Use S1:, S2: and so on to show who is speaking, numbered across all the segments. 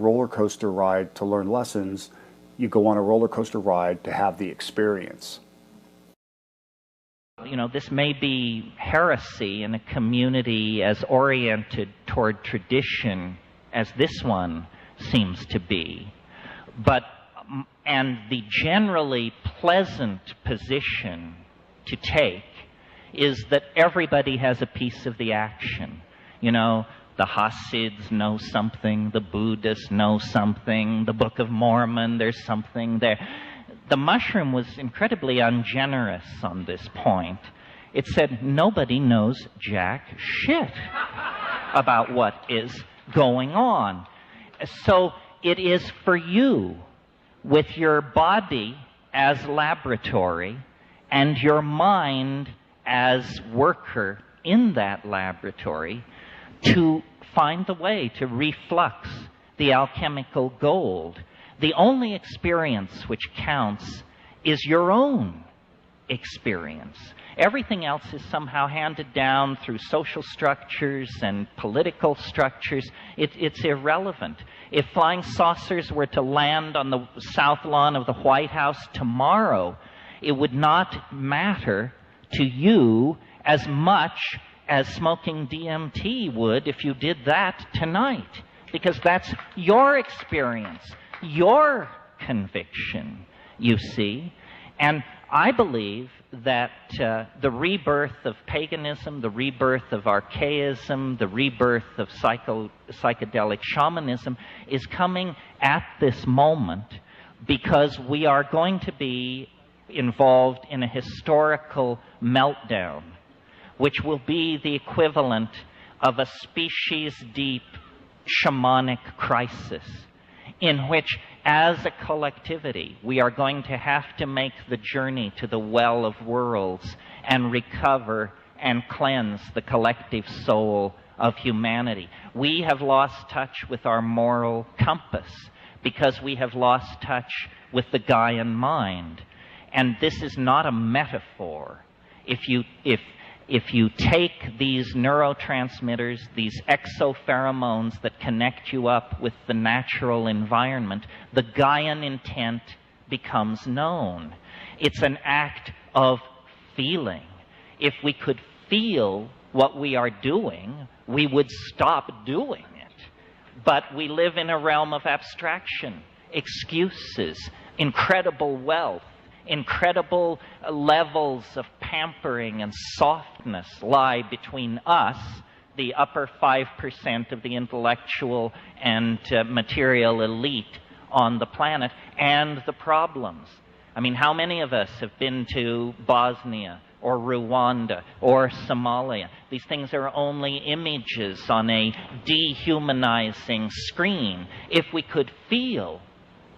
S1: roller coaster ride to learn lessons. You go on a roller coaster ride to have the experience.
S2: You know, this may be heresy in a community as oriented toward tradition as this one seems to be. And the generally pleasant position to take is that everybody has a piece of the action. You know, the Hasids know something, the Buddhists know something, the Book of Mormon, there's something there. The mushroom was incredibly ungenerous on this point. It said nobody knows jack shit about what is going on. So it is for you, with your body as laboratory and your mind as worker in that laboratory, to find the way to reflux the alchemical gold. The only experience which counts is your own experience. Everything else is somehow handed down through social structures and political structures. It's irrelevant. If flying saucers were to land on the south lawn of the White House tomorrow, it would not matter to you as much as smoking DMT would if you did that tonight, because that's your experience, your conviction, you see. And I believe that the rebirth of paganism, the rebirth of archaism, the rebirth of psychedelic shamanism is coming at this moment because we are going to be involved in a historical meltdown, which will be the equivalent of a species-deep shamanic crisis, in which, as a collectivity, we are going to have to make the journey to the well of worlds and recover and cleanse the collective soul of humanity. We have lost touch with our moral compass because we have lost touch with the Gaian mind. And this is not a metaphor. If you take these neurotransmitters, these exopheromones that connect you up with the natural environment, the Gaian intent becomes known. It's an act of feeling. If we could feel what we are doing, we would stop doing it. But we live in a realm of abstraction, excuses, incredible wealth, incredible levels of pampering and softness lie between us, the upper 5% of the intellectual and material elite on the planet, and the problems. I mean, how many of us have been to Bosnia or Rwanda or Somalia? These things are only images on a dehumanizing screen. If we could feel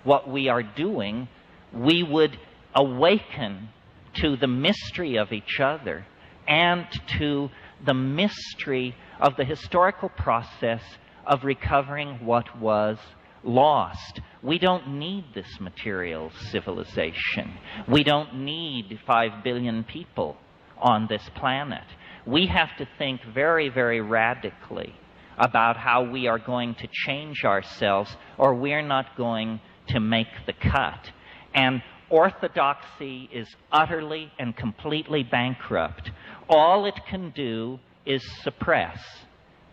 S2: what we are doing, we would awaken to the mystery of each other and to the mystery of the historical process of recovering what was lost. We don't need this material civilization. We don't need 5 billion people on this planet. We have to think very, very radically about how we are going to change ourselves, or we're not going to make the cut. And orthodoxy is utterly and completely bankrupt. All it can do is suppress.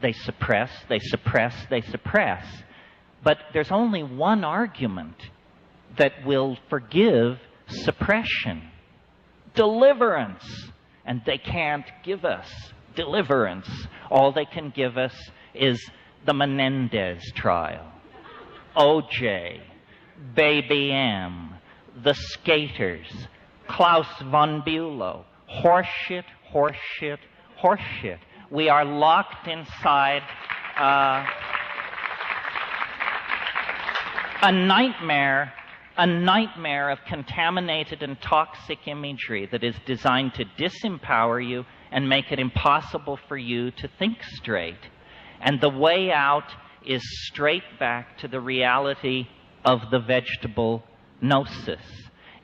S2: They suppress, they suppress, they suppress. But there's only one argument that will forgive suppression: deliverance. And they can't give us deliverance. All they can give us is the Menendez trial, OJ, Baby M, the skaters, Klaus von Bülow. Horseshit, horseshit, horseshit. We are locked inside a nightmare of contaminated and toxic imagery that is designed to disempower you and make it impossible for you to think straight. And the way out is straight back to the reality of the vegetable gnosis.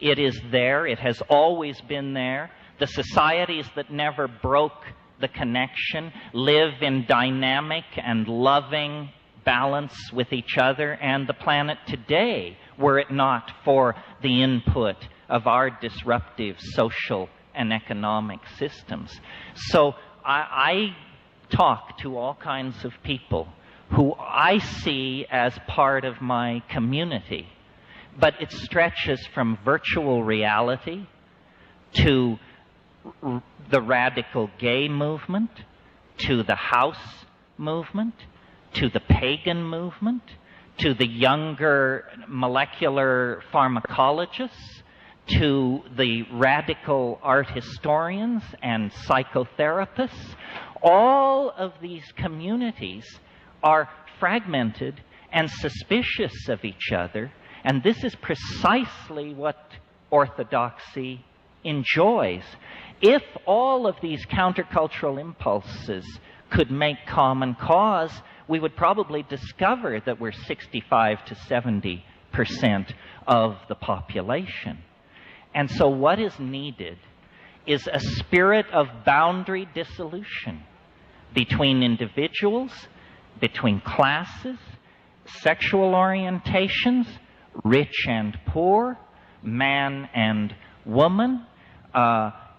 S2: It is there. It has always been there. The societies that never broke the connection live in dynamic and loving balance with each other and the planet today, were it not for the input of our disruptive social and economic systems. So I talk to all kinds of people who I see as part of my community, but it stretches from virtual reality to the radical gay movement, to the house movement, to the pagan movement, to the younger molecular pharmacologists, to the radical art historians and psychotherapists. All of these communities are fragmented and suspicious of each other, and this is precisely what orthodoxy enjoys. If all of these countercultural impulses could make common cause, we would probably discover that we're 65 to 70% of the population. And so what is needed is a spirit of boundary dissolution between individuals, between classes, sexual orientations, rich and poor, man and woman,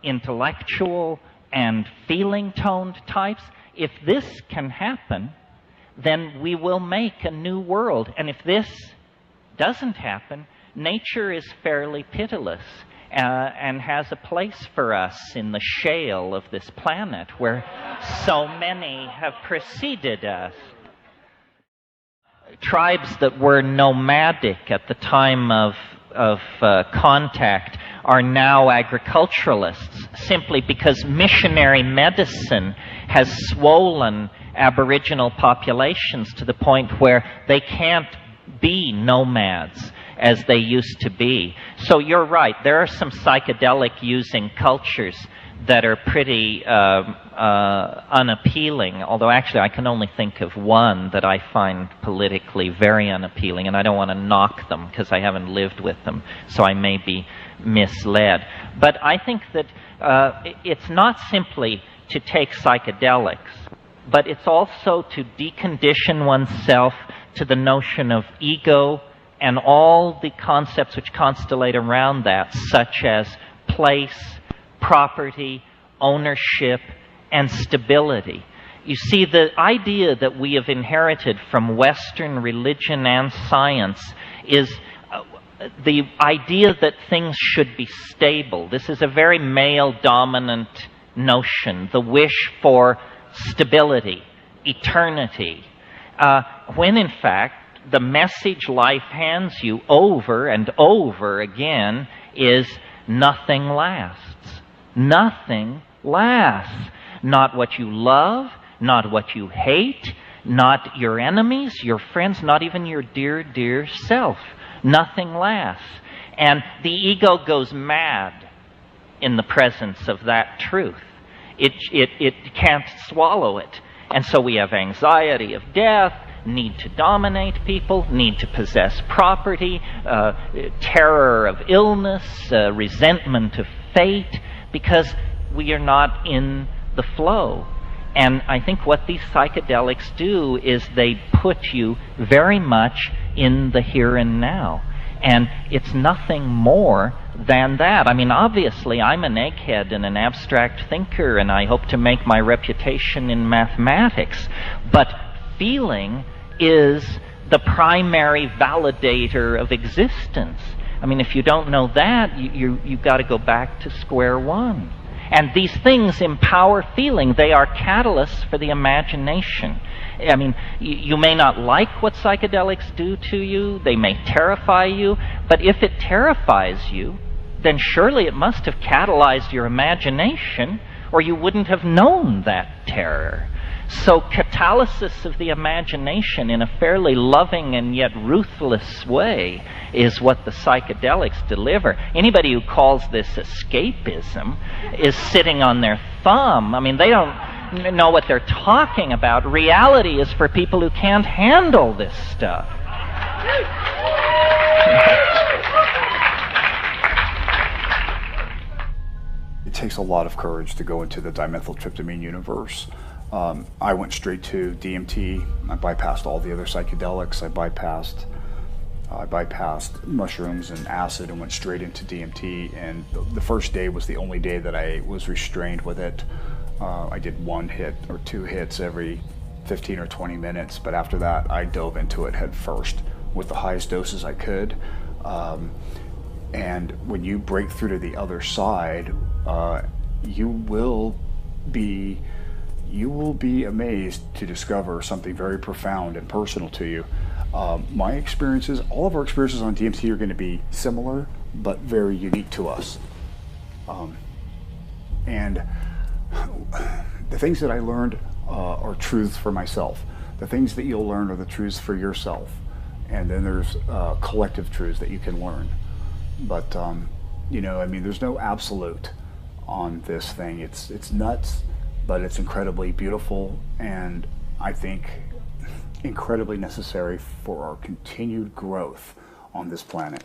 S2: intellectual and feeling-toned types. If this can happen, then we will make a new world. And if this doesn't happen, nature is fairly pitiless and has a place for us in the shale of this planet where so many have preceded us. Tribes that were nomadic at the time of contact are now agriculturalists, simply because missionary medicine has swollen Aboriginal populations to the point where they can't be nomads as they used to be. So you're right, there are some psychedelic-using cultures that are pretty unappealing, although actually I can only think of one that I find politically very unappealing, and I don't want to knock them because I haven't lived with them, so I may be misled. But I think that it's not simply to take psychedelics, but it's also to decondition oneself to the notion of ego and all the concepts which constellate around that, such as place, property, ownership, and stability. You see, the idea that we have inherited from Western religion and science is the idea that things should be stable. This is a very male-dominant notion, the wish for stability, eternity, when in fact the message life hands you over and over again is nothing lasts. Nothing lasts. Not what you love, not what you hate, not your enemies, your friends, not even your dear, dear self. Nothing lasts. And the ego goes mad in the presence of that truth. It can't swallow it. And so we have anxiety of death, need to dominate people, need to possess property, terror of illness, resentment of fate, because we are not in the flow. And I think what these psychedelics do is they put you very much in the here and now. And it's nothing more than that. I mean, obviously, I'm an egghead and an abstract thinker, and I hope to make my reputation in mathematics. But feeling is the primary validator of existence. I mean, if you don't know that, you've got to go back to square one. And these things empower feeling. They are catalysts for the imagination. I mean, you may not like what psychedelics do to you. They may terrify you. But if it terrifies you, then surely it must have catalyzed your imagination, or you wouldn't have known that terror. So catalysis of the imagination in a fairly loving and yet ruthless way is what the psychedelics deliver. Anybody who calls this escapism is sitting on their thumb. I mean, they don't know what they're talking about. Reality is for people who can't handle this stuff.
S1: It takes a lot of courage to go into the dimethyltryptamine universe. I went straight to DMT. I bypassed all the other psychedelics. I bypassed mushrooms and acid and went straight into DMT. And the first day was the only day that I was restrained with it. I did 1 hit or 2 hits every 15 or 20 minutes, but after that I dove into it head first with the highest doses I could. And when you break through to the other side, you will be amazed to discover something very profound and personal to you. My experiences, all of our experiences on DMT are going to be similar, but very unique to us. And the things that I learned are truths for myself. The things that you'll learn are the truths for yourself. And then there's collective truths that you can learn. But, you know, I mean, there's no absolute on this thing. It's nuts, but it's incredibly beautiful, and I think incredibly necessary for our continued growth on this planet.